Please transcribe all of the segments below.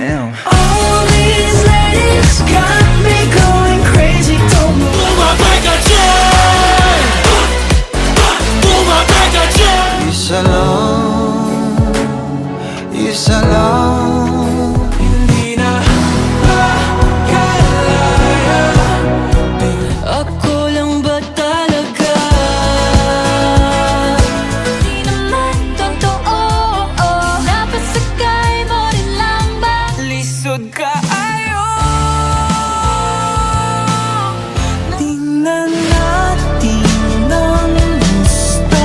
Damn. All these ladies got me going crazy. Don't move. Isa lang, isa lang. Hindi na makalaya. Ako lang ba talaga? Di naman totoo. Napasakay mo rin lang ba? Lisod ka tingnan natin ng gusto.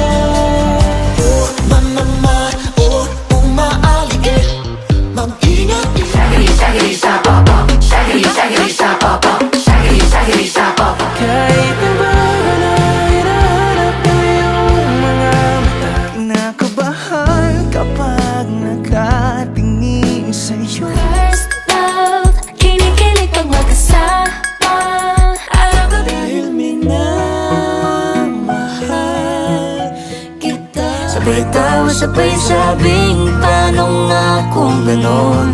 Mama, umaalige. Mag-ingat. Kahit na ba hinahanap mo yung mga mata, Kinakabahan kapag nakatingin sa'yo. First love, kinikilig pag magkasama. Araw-gabi dahil minamahal kita. sabay tawa, sabay sabing paano nga kung ganon.